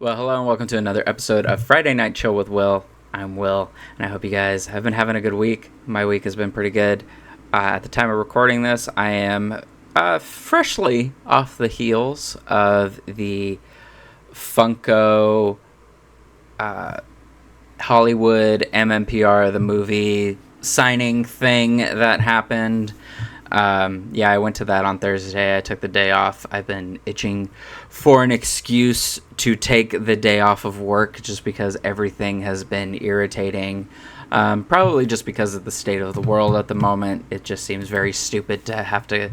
Well, hello and welcome to another episode of Friday Night Chill with Will. I'm Will, and I hope you guys have been having a good week. My week has been pretty good. At the time of recording this, I am freshly off the heels of the Funko Hollywood MMPR, the movie signing thing that happened. I went to that on Thursday. I took the day off. I've been itching for an excuse to take the day off of work just because everything has been irritating. Probably just because of the state of the world at the moment. It just seems very stupid to have to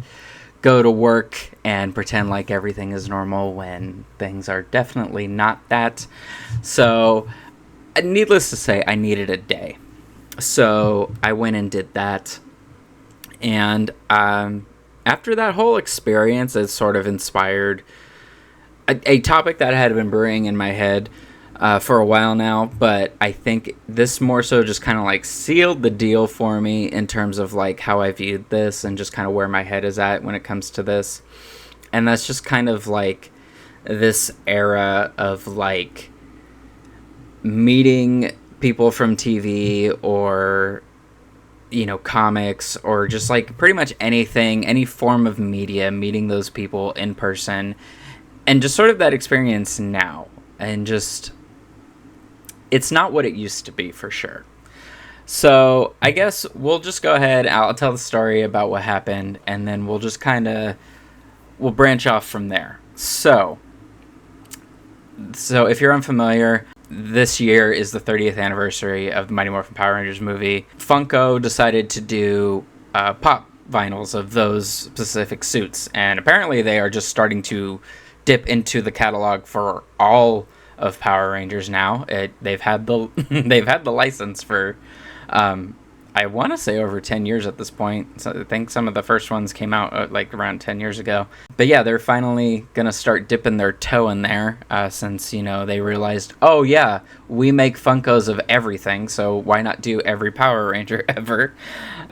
go to work and pretend like everything is normal when things are definitely not that. So, needless to say, I needed a day. So, I went and did that. And after that whole experience, it sort of inspired a topic that had been brewing in my head for a while now. But I think this more so just kind of like sealed the deal for me in terms of like how I viewed this and just kind of where my head is at when it comes to this. And that's just kind of like this era of like meeting people from TV or comics or just like pretty much anything, any form of media, meeting those people in person and just sort of that experience now. And just, it's not what it used to be for sure. So I guess we'll just go ahead. I'll tell the story about what happened and then we'll just we'll branch off from there. So if you're unfamiliar, this year is the 30th anniversary of the Mighty Morphin Power Rangers movie. Funko decided to do pop vinyls of those specific suits, and apparently they are just starting to dip into the catalog for all of Power Rangers now. They've had the they've had the license for I want to say over 10 years at this point. So I think some of the first ones came out like around 10 years ago. But yeah, they're finally going to start dipping their toe in there since, they realized, oh yeah, we make Funkos of everything, so why not do every Power Ranger ever?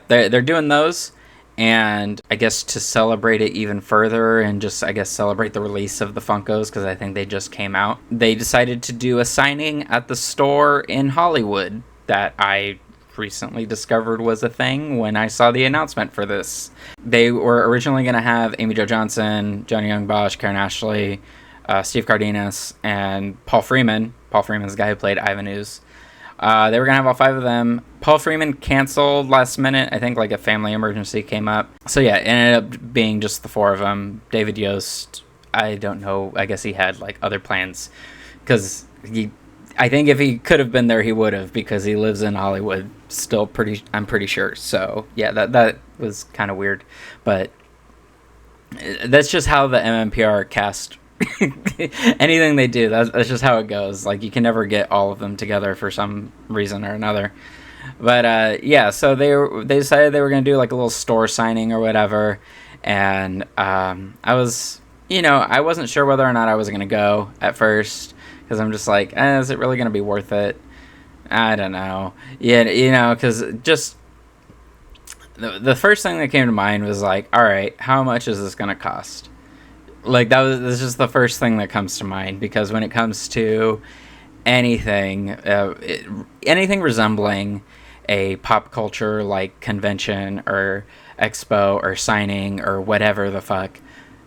They're doing those, and I guess to celebrate it even further and just, I guess, celebrate the release of the Funkos, because I think they just came out, they decided to do a signing at the store in Hollywood that I recently discovered was a thing when I saw the announcement for this. They were originally going to have Amy Jo Johnson, Johnny Young Bosch, Karen Ashley, Steve Cardenas, and Paul Freeman. Paul Freeman's the guy who played Ivan Ooze. They were going to have all five of them. Paul Freeman canceled last minute. I think like a family emergency came up. So yeah, it ended up being just the four of them. David Yost, I don't know. I guess he had like other plans because I think if he could have been there, he would have, because he lives in Hollywood still I'm pretty sure. So yeah, that was kind of weird, but that's just how the MMPR cast anything they do, that's just how it goes. Like, you can never get all of them together for some reason or another. But yeah, so they decided they were going to do like a little store signing or whatever, and I was, I wasn't sure whether or not I was going to go at first, because I'm just like, is it really going to be worth it? I don't know. Yeah, because just the first thing that came to mind was like, all right, how much is this going to cost? Like, that's just the first thing that comes to mind, because when it comes to anything, anything resembling a pop culture like convention or expo or signing or whatever the fuck,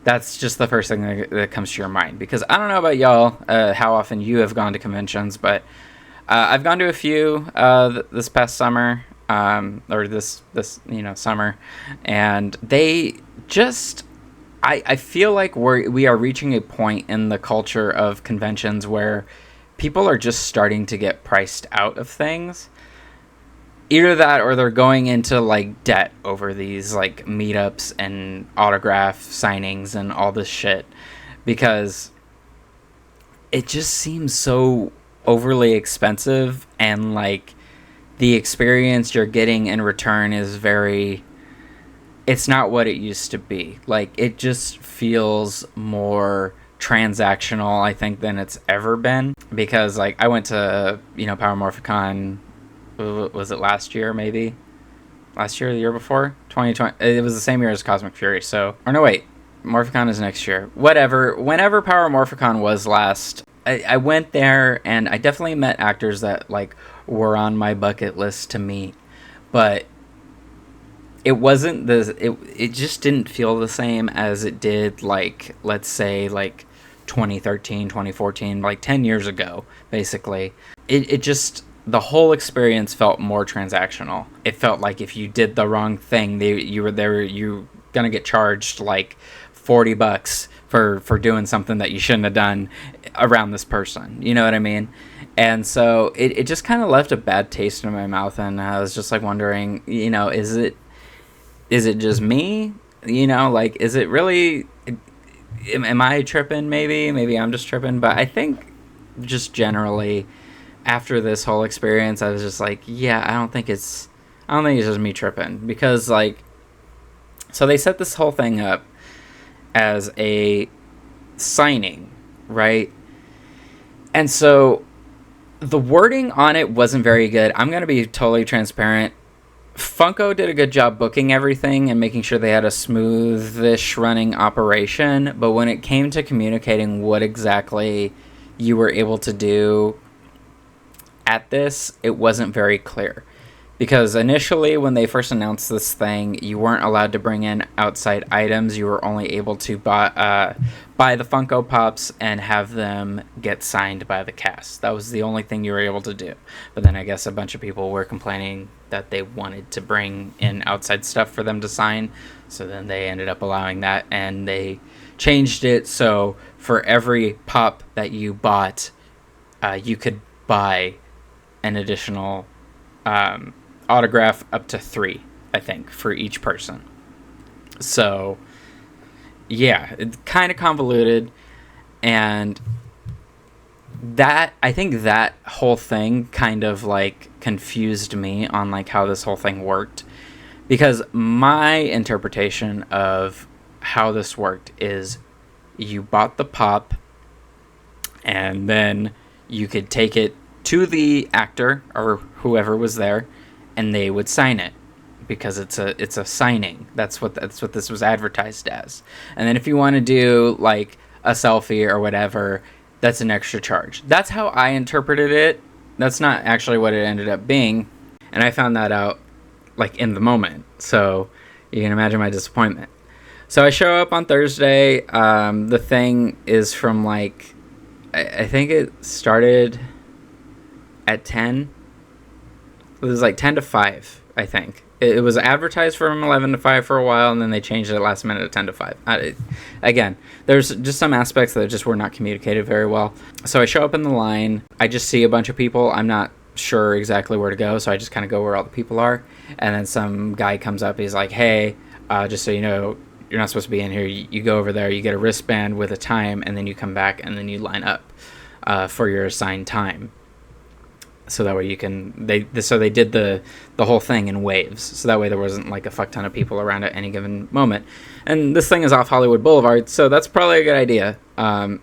that's just the first thing that comes to your mind. Because I don't know about y'all, how often you have gone to conventions, but I've gone to a few this past summer, or this summer, and they just, I feel like we are reaching a point in the culture of conventions where people are just starting to get priced out of things. Either that, or they're going into like debt over these like meetups and autograph signings and all this shit, because it just seems so overly expensive, and like the experience you're getting in return is it's not what it used to be. Like, it just feels more transactional, I think, than it's ever been. Because like, I went to Power Morphicon, was it last year, maybe? Last year or the year before? 2020. It was the same year as Cosmic Fury, so... Or no, wait. Morphicon is next year. Whatever. Whenever Power Morphicon was last, I went there and I definitely met actors that like were on my bucket list to meet, but it wasn't it just didn't feel the same as it did, like, let's say, like 2013, 2014, like 10 years ago, basically. It just, the whole experience felt more transactional. It felt like if you did the wrong thing, you were gonna get charged like $40 for doing something that you shouldn't have done around this person. You know what I mean? And so it just kind of left a bad taste in my mouth, and I was just like wondering, is it just me? Like, is it really, am I tripping? Maybe I'm just tripping. But I think just generally after this whole experience, I was just like, yeah, I don't think it's just me tripping, because like, so they set this whole thing up as a signing, right? And so the wording on it wasn't very good. I'm going to be totally transparent. Funko did a good job booking everything and making sure they had a smoothish running operation, but when it came to communicating what exactly you were able to do at this, it wasn't very clear. Because initially, when they first announced this thing, you weren't allowed to bring in outside items. You were only able to buy the Funko Pops and have them get signed by the cast. That was the only thing you were able to do. But then I guess a bunch of people were complaining that they wanted to bring in outside stuff for them to sign. So then they ended up allowing that, and they changed it so for every pop that you bought, you could buy an additional autograph up to 3, I think, for each person. So yeah, it's kind of convoluted, and I think that whole thing kind of like confused me on like how this whole thing worked, because my interpretation of how this worked is you bought the pop and then you could take it to the actor or whoever was there, and they would sign it, because it's a signing. That's what this was advertised as. And then if you want to do like a selfie or whatever, that's an extra charge. That's how I interpreted it. That's not actually what it ended up being, and I found that out like in the moment. So you can imagine my disappointment. So I show up on Thursday. The thing is from like, I think it started at 10. It was like 10 to 5, I think. It was advertised from 11 to 5 for a while, and then they changed it last minute to 10 to 5. Again, there's just some aspects that just were not communicated very well. So I show up in the line. I just see a bunch of people. I'm not sure exactly where to go, so I just kind of go where all the people are. And then some guy comes up. He's like, hey, just so you know, you're not supposed to be in here. You go over there. You get a wristband with a time, and then you come back, and then you line up for your assigned time. So that way you can, they did the whole thing in waves. So that way there wasn't like a fuck ton of people around at any given moment. And this thing is off Hollywood Boulevard, so that's probably a good idea.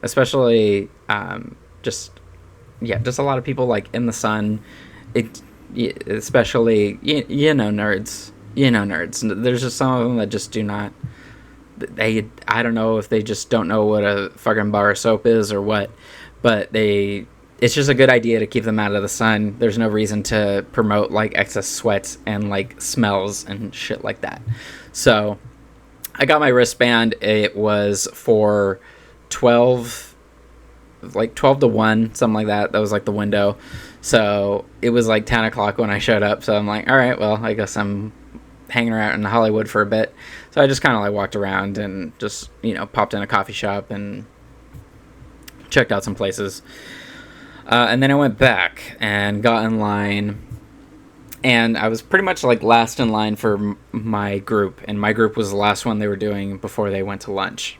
Especially just a lot of people like in the sun. Especially nerds. Nerds. There's just some of them that just do not. I don't know if they just don't know what a fucking bar of soap is or what, but it's just a good idea to keep them out of the sun. There's no reason to promote like excess sweat and like smells and shit like that. So I got my wristband. It was for 12 to 1, something like that. That was like the window. So it was like 10 o'clock when I showed up. So I'm like, all right, well, I guess I'm hanging around in Hollywood for a bit. So I just kind of like walked around and just, popped in a coffee shop and checked out some places. And then I went back and got in line, and I was pretty much like last in line for my group, and my group was the last one they were doing before they went to lunch.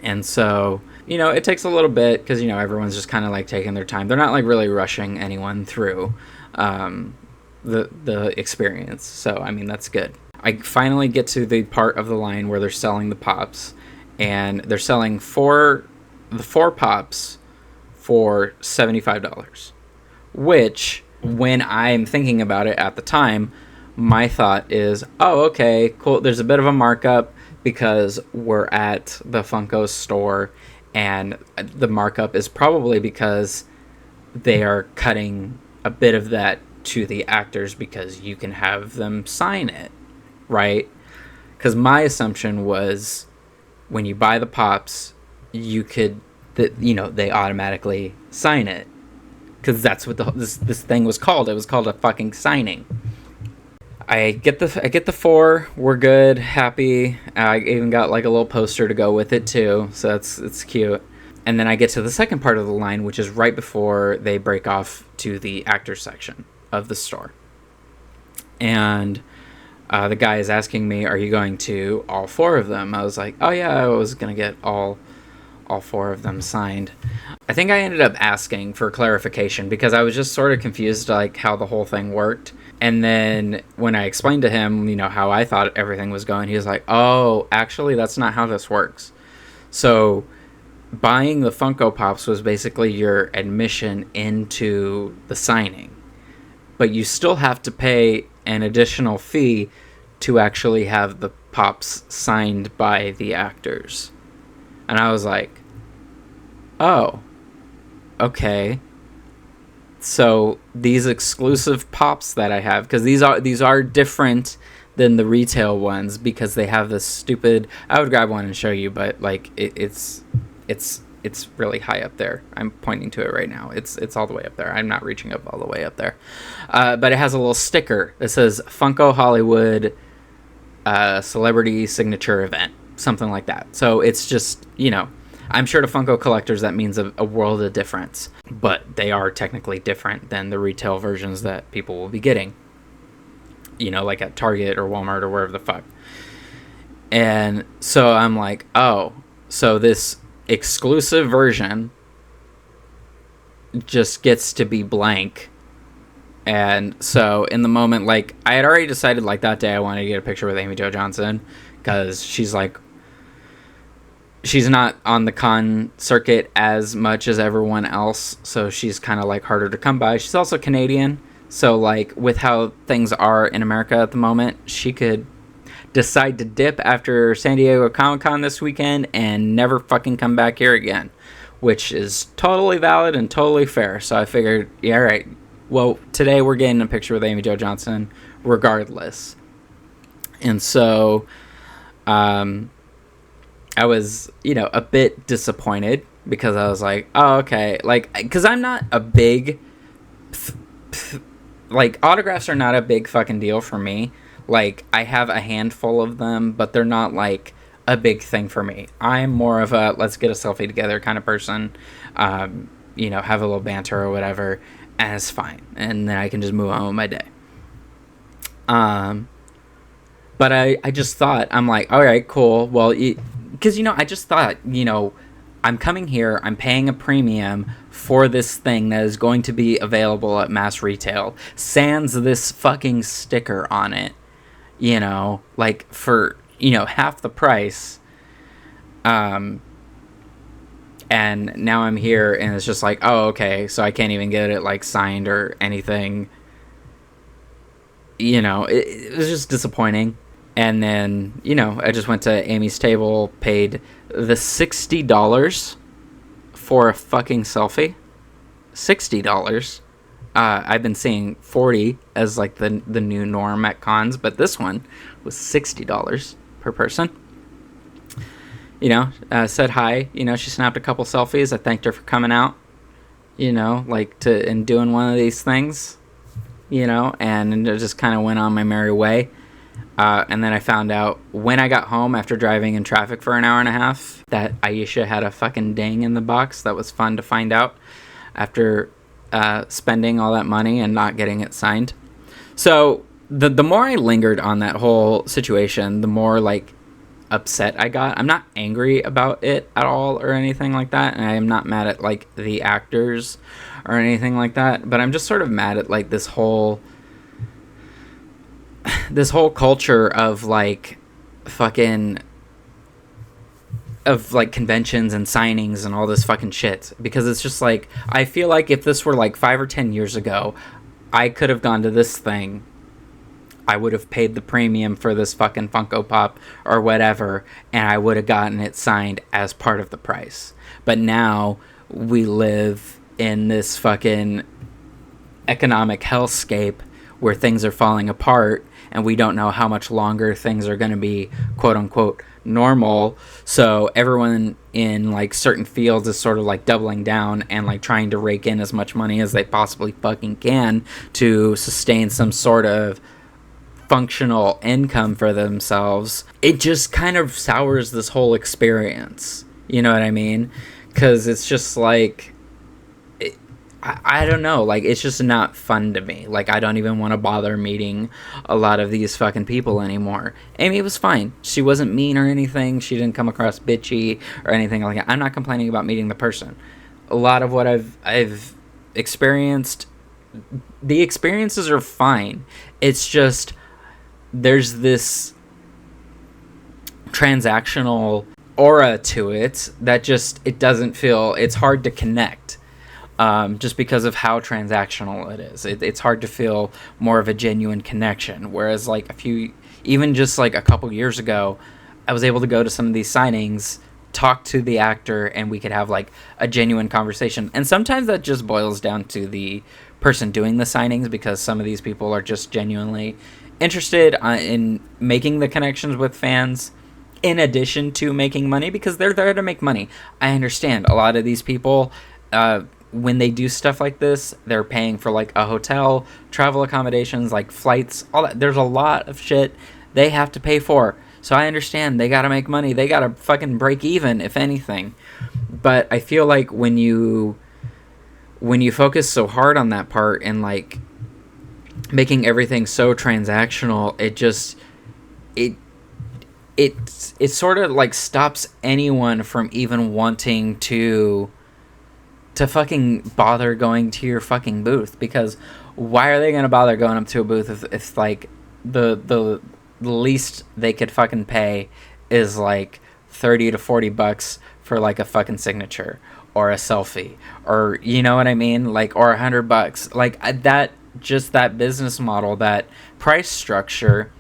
And so, it takes a little bit because, everyone's just kind of like taking their time. They're not like really rushing anyone through the experience. So, I mean, that's good. I finally get to the part of the line where they're selling the pops, and they're selling the four pops for $75, which, when I'm thinking about it at the time, my thought is, oh, okay, cool, there's a bit of a markup because we're at the Funko store And the markup is probably because they are cutting a bit of that to the actors because you can have them sign it, right? Because my assumption was when you buy the pops, you could, they automatically sign it. Because that's what this thing was called. It was called a fucking signing. I get the 4. We're good, happy. I even got like a little poster to go with it too, so it's cute. And then I get to the second part of the line, which is right before they break off to the actor section of the store. And the guy is asking me, "Are you going to all 4 of them?" I was like, "Oh yeah, I was gonna get all 4 of them signed." I think I ended up asking for clarification because I was just sort of confused, like how the whole thing worked. And then when I explained to him, how I thought everything was going, he was like, "Oh, actually, that's not how this works." So buying the Funko Pops was basically your admission into the signing. But you still have to pay an additional fee to actually have the Pops signed by the actors. And I was like, oh, okay. So these exclusive Pops that I have, because these are different than the retail ones because they have this stupid. I would grab one and show you, but like it's really high up there. I'm pointing to it right now. It's all the way up there. I'm not reaching up all the way up there, but it has a little sticker that says Funko Hollywood Celebrity Signature Event, something like that. So it's just I'm sure to Funko collectors that means a world of difference, but they are technically different than the retail versions that people will be getting, like at Target or Walmart or wherever the fuck. And so I'm like, oh, so this exclusive version just gets to be blank. And so in the moment, like, I had already decided, like, that day I wanted to get a picture with Amy Jo Johnson because she's like, she's not on the con circuit as much as everyone else, so she's kind of like harder to come by. She's also Canadian, so like with how things are in America at the moment, she could decide to dip after San Diego Comic-Con this weekend and never fucking come back here again, which is totally valid and totally fair. So I figured, yeah, all right, well, today we're getting a picture with Amy Jo Johnson regardless. And so I was, a bit disappointed because I was like, oh, okay. Like, because I'm not a big, like, autographs are not a big fucking deal for me. Like, I have a handful of them, but they're not, like, a big thing for me. I'm more of a let's get a selfie together kind of person, have a little banter or whatever, and it's fine. And then I can just move on with my day. But I just thought, I'm like, all right, cool. Well, because, I just thought, I'm coming here, I'm paying a premium for this thing that is going to be available at mass retail, sans this fucking sticker on it, like for, half the price. And now I'm here and it's just like, oh, okay, so I can't even get it like signed or anything. It was just disappointing. And then, I just went to Amy's table, paid the $60 for a fucking selfie. $60. I've been seeing $40 as like the new norm at cons, but this one was $60 per person. Said hi. She snapped a couple selfies. I thanked her for coming out, and doing one of these things, and it just kind of went on my merry way. And then I found out when I got home after driving in traffic for an hour and a half that Aisha had a fucking ding in the box. That was fun to find out after spending all that money and not getting it signed. So the more I lingered on that whole situation, the more like upset I got. I'm not angry about it at all or anything like that, and I am not mad at like the actors or anything like that, but I'm just sort of mad at like this whole culture of like fucking of like conventions and signings and all this fucking shit, because it's just like, I feel like if this were like 5 or 10 years ago, I could have gone to this thing I would have paid the premium for this fucking Funko Pop or whatever, and I would have gotten it signed as part of the price. But now we live in this fucking economic hellscape where things are falling apart, and we don't know how much longer things are going to be quote unquote normal. So everyone in like certain fields is sort of like doubling down and like trying to rake in as much money as they possibly fucking can to sustain some sort of functional income for themselves. It just kind of sours this whole experience. You know what I mean? Because it's just like, I don't know, like, it's just not fun to me. Like, I don't even want to bother meeting a lot of these fucking people anymore. Amy was fine. She wasn't mean or anything. She didn't come across bitchy or anything like that. I'm not complaining about meeting the person. A lot of what I've experienced, the experiences are fine. It's just, there's this transactional aura to it that just, it doesn't feel, it's hard to connect. Just because of how transactional it is. It's hard to feel more of a genuine connection. Whereas like even just like a couple years ago, I was able to go to some of these signings, talk to the actor, and we could have like a genuine conversation. And sometimes that just boils down to the person doing the signings, because some of these people are just genuinely interested in making the connections with fans in addition to making money, because they're there to make money. I understand a lot of these people, when they do stuff like this, they're paying for like a hotel, travel accommodations, like flights, all that. There's a lot of shit they have to pay for. So I understand they gotta make money. They gotta fucking break even, if anything. But I feel like when you focus so hard on that part and like making everything so transactional, it sort of like stops anyone from even wanting to fucking bother going to your fucking booth. Because why are they gonna bother going up to a booth if like the least they could fucking pay is like $30 to $40 for like a fucking signature or a selfie, or you know what I mean, like, or $100. Like that, just that business model, that price structure,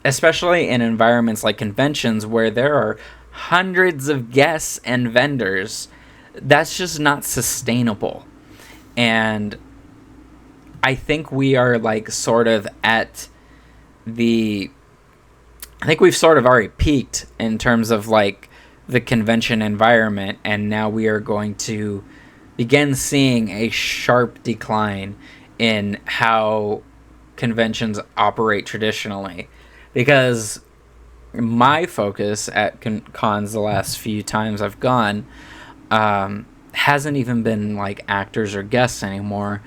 especially in environments like conventions where there are hundreds of guests and vendors, that's just not sustainable. And I think we are like sort of at I think we've sort of already peaked in terms of like the convention environment, and now we are going to begin seeing a sharp decline in how conventions operate traditionally. Because my focus at cons the last few times I've gone hasn't even been like actors or guests anymore.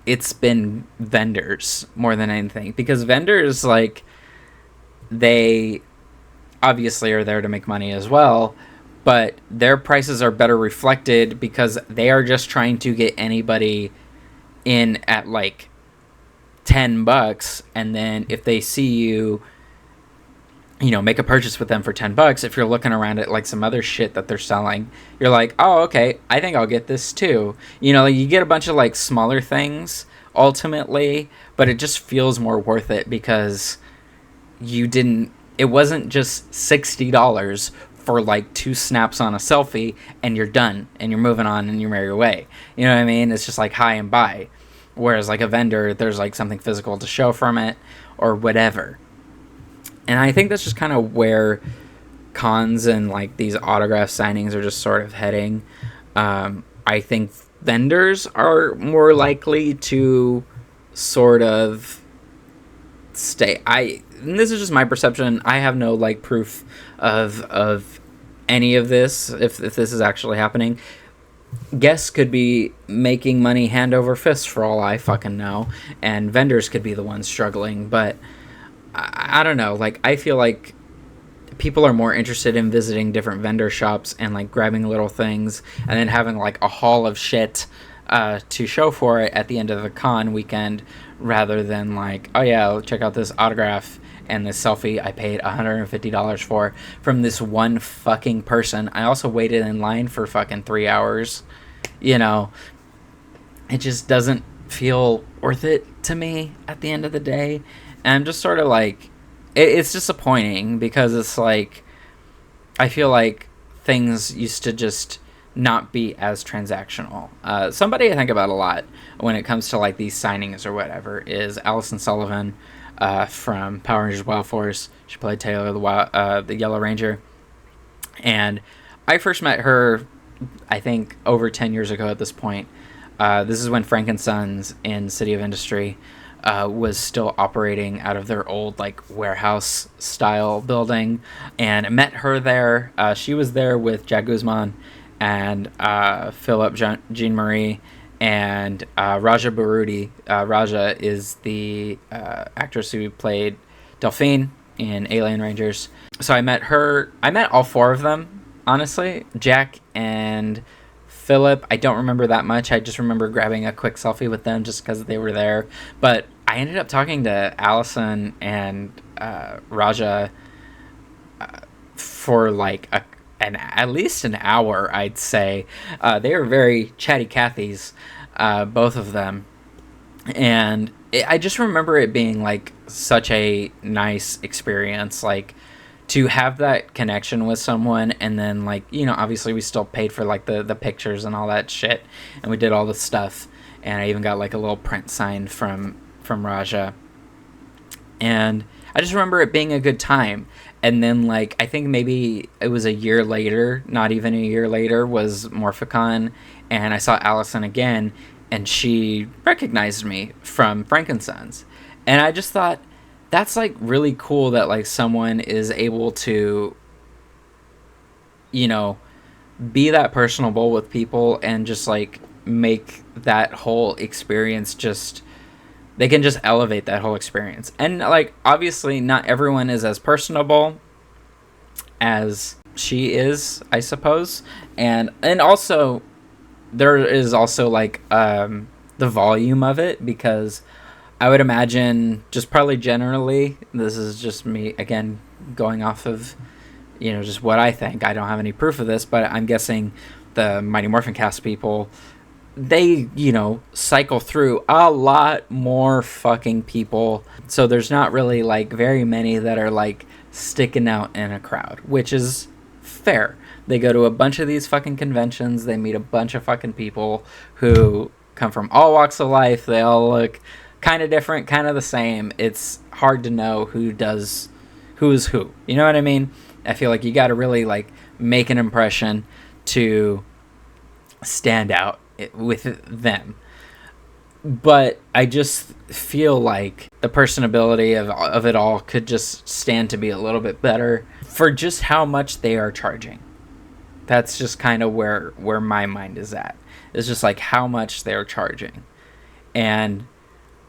It's been vendors more than anything, because vendors, like, they obviously are there to make money as well, but their prices are better reflected because they are just trying to get anybody in at like $10, and then if they see you know, make a purchase with them for $10, if you're looking around at like some other shit that they're selling, you're like, oh, okay, I think I'll get this too. You know, you get a bunch of like smaller things ultimately, but it just feels more worth it because it wasn't just $60 for like 2 snaps on a selfie and you're done and you're moving on and you merry your way. You know what I mean? It's just like hi and bye. Whereas like a vendor, there's like something physical to show from it or whatever. And I think that's just kind of where cons and like these autograph signings are just sort of heading. I think vendors are more likely to sort of stay. And this is just my perception. I have no like proof of any of this, if this is actually happening. Guests could be making money hand over fist for all I fucking know, and vendors could be the ones struggling. But I don't know, like, I feel like people are more interested in visiting different vendor shops and like grabbing little things and then having like a haul of shit to show for it at the end of the con weekend, rather than like, oh yeah, check out this autograph and this selfie I paid $150 for from this one fucking person. I also waited in line for fucking 3 hours. You know, it just doesn't feel worth it to me at the end of the day. And I'm just sort of like, it's disappointing because it's like, I feel like things used to just not be as transactional. Somebody I think about a lot when it comes to like these signings or whatever is Allison Sullivan from Power Rangers Wild Force. She played Taylor the Yellow Ranger, and I first met her, I think, over 10 years ago at this point. This is when Frank & Sons in City of Industry was still operating out of their old like warehouse style building, and I met her there. She was there with Jack Guzman and Philip Jean Marie and Raja Baruti. Raja is the actress who played Delphine in Alien Rangers. So I met her. I met all four of them, honestly. Jack and Philip, I don't remember that much. I just remember grabbing a quick selfie with them just because they were there. But I ended up talking to Allison and Raja for like at least an hour, I'd say. They were very chatty Cathys, both of them. And I just remember it being like such a nice experience, like to have that connection with someone. And then like, you know, obviously we still paid for like the pictures and all that shit, and we did all the stuff, and I even got like a little print signed from Raja. And I just remember it being a good time. And then like I think maybe it was a year later, not even a year later, was Morphicon, and I saw Allison again, and she recognized me from Frank & Sons. And I just thought, that's like really cool that like someone is able to, you know, be that personable with people and just like make that whole experience just, they can just elevate that whole experience. And like obviously not everyone is as personable as she is, I suppose. And also there is also like the volume of it, because I would imagine just probably generally, this is just me again going off of, you know, just what I think. I don't have any proof of this, but I'm guessing the Mighty Morphin cast people, they, you know, cycle through a lot more fucking people. So there's not really like very many that are like sticking out in a crowd, which is fair. They go to a bunch of these fucking conventions. They meet a bunch of fucking people who come from all walks of life. They all look kind of different, kind of the same. It's hard to know who is who. You know what I mean? I feel like you got to really like make an impression to stand out with them. But I just feel like the personability of it all could just stand to be a little bit better for just how much they are charging. That's just kind of where my mind is at. It's just like how much they're charging. And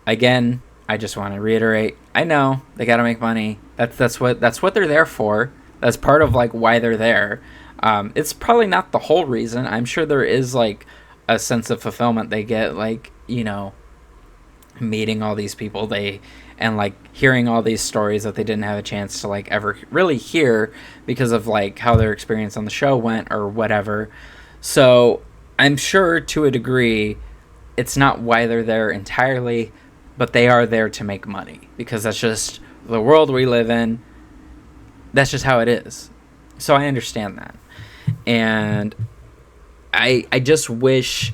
again, I just want to reiterate, I know they got to make money. That's what they're there for. That's part of like why they're there. It's probably not the whole reason. I'm sure there is like a sense of fulfillment they get, like, you know, meeting all these people and like hearing all these stories that they didn't have a chance to like ever really hear because of like how their experience on the show went or whatever. So I'm sure to a degree it's not why they're there entirely, but they are there to make money, because that's just the world we live in. That's just how it is. So I understand that. And I just wish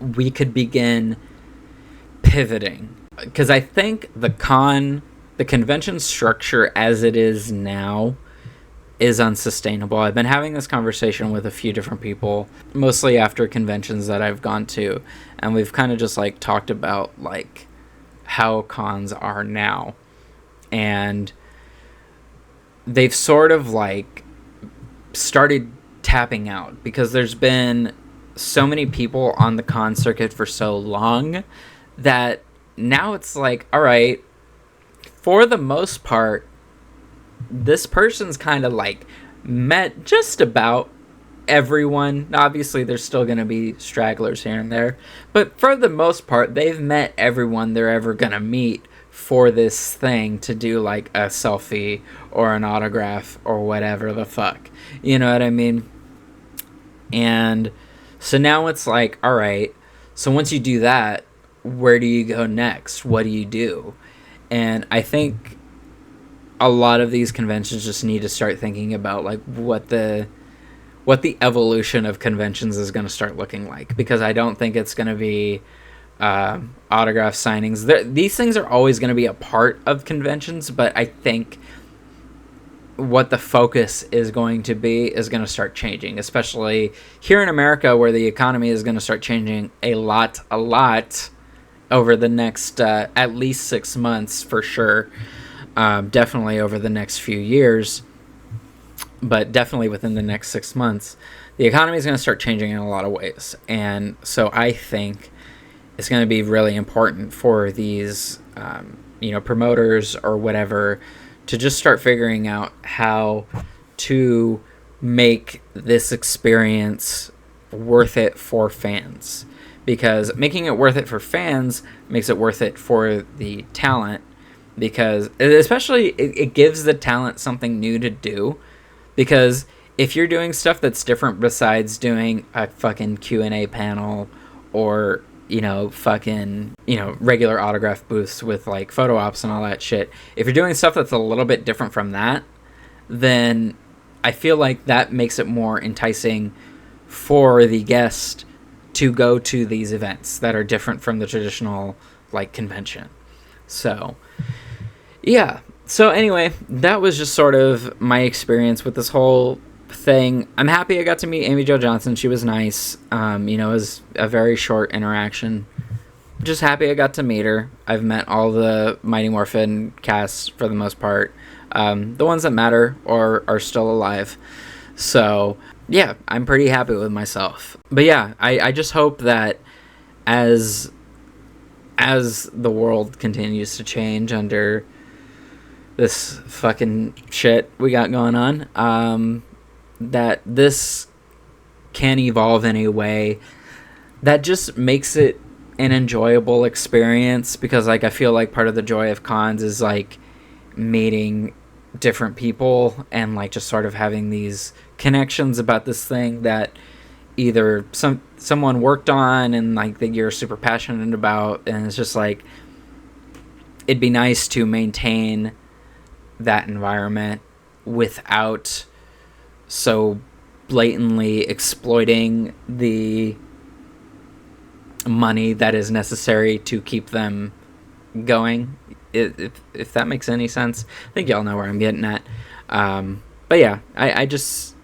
we could begin pivoting, because I think the convention structure as it is now is unsustainable. I've been having this conversation with a few different people, mostly after conventions that I've gone to, and we've kind of just like talked about like how cons are now, and they've sort of like started tapping out, because there's been so many people on the con circuit for so long that now it's like, all right, for the most part, this person's kind of like met just about everyone. Obviously, there's still going to be stragglers here and there, but for the most part, they've met everyone they're ever going to meet for this thing to do like a selfie or an autograph or whatever the fuck. You know what I mean? And so now it's like, all right, so once you do that, where do you go next? What do you do? And I think a lot of these conventions just need to start thinking about like what the evolution of conventions is going to start looking like, because I don't think it's going to be autograph signings. These things are always going to be a part of conventions, but I think what the focus is going to be is going to start changing, especially here in America, where the economy is going to start changing a lot over the next at least 6 months for sure. Definitely over the next few years, but definitely within the next 6 months, the economy is going to start changing in a lot of ways. And so I think it's going to be really important for these, promoters or whatever, to just start figuring out how to make this experience worth it for fans. Because making it worth it for fans makes it worth it for the talent. Because especially it gives the talent something new to do. Because if you're doing stuff that's different besides doing a fucking Q&A panel or regular autograph booths with like photo ops and all that shit, if you're doing stuff that's a little bit different from that, then I feel like that makes it more enticing for the guest to go to these events that are different from the traditional like convention. So yeah, so anyway, that was just sort of my experience with this whole thing. I'm happy I got to meet Amy Jo Johnson. She was nice. It was a very short interaction. Just happy I got to meet her. I've met all the Mighty Morphin cast for the most part. The ones that matter or are still alive. So yeah, I'm pretty happy with myself. But yeah, I just hope that as the world continues to change under this fucking shit we got going on, that this can evolve in a way that just makes it an enjoyable experience. Because like I feel like part of the joy of cons is like meeting different people and like just sort of having these connections about this thing that either someone worked on and like that you're super passionate about, and it's just like it'd be nice to maintain that environment without so blatantly exploiting the money that is necessary to keep them going, if that makes any sense. I think y'all know where I'm getting at. But yeah, I just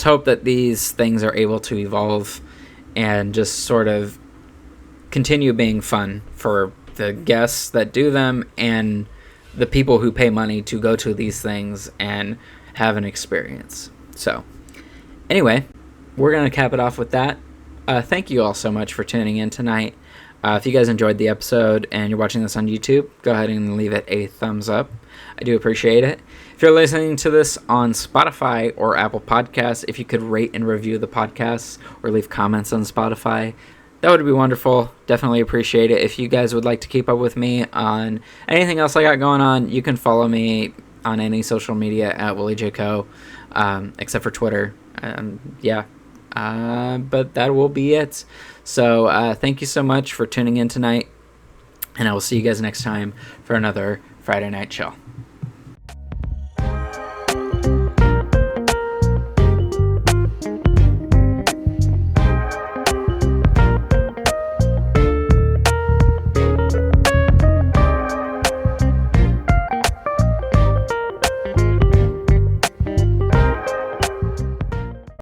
hope that these things are able to evolve and just sort of continue being fun for the guests that do them and the people who pay money to go to these things and have an experience. So anyway, we're going to cap it off with that. Thank you all so much for tuning in tonight. If you guys enjoyed the episode and you're watching this on YouTube, go ahead and leave it a thumbs up. I do appreciate it. If you're listening to this on Spotify or Apple Podcasts, if you could rate and review the podcast or leave comments on Spotify, that would be wonderful. Definitely appreciate it. If you guys would like to keep up with me on anything else I got going on, you can follow me on any social media at WillieJCo, except for Twitter. But that will be it. So thank you so much for tuning in tonight, and I will see you guys next time for another Friday Night Chill.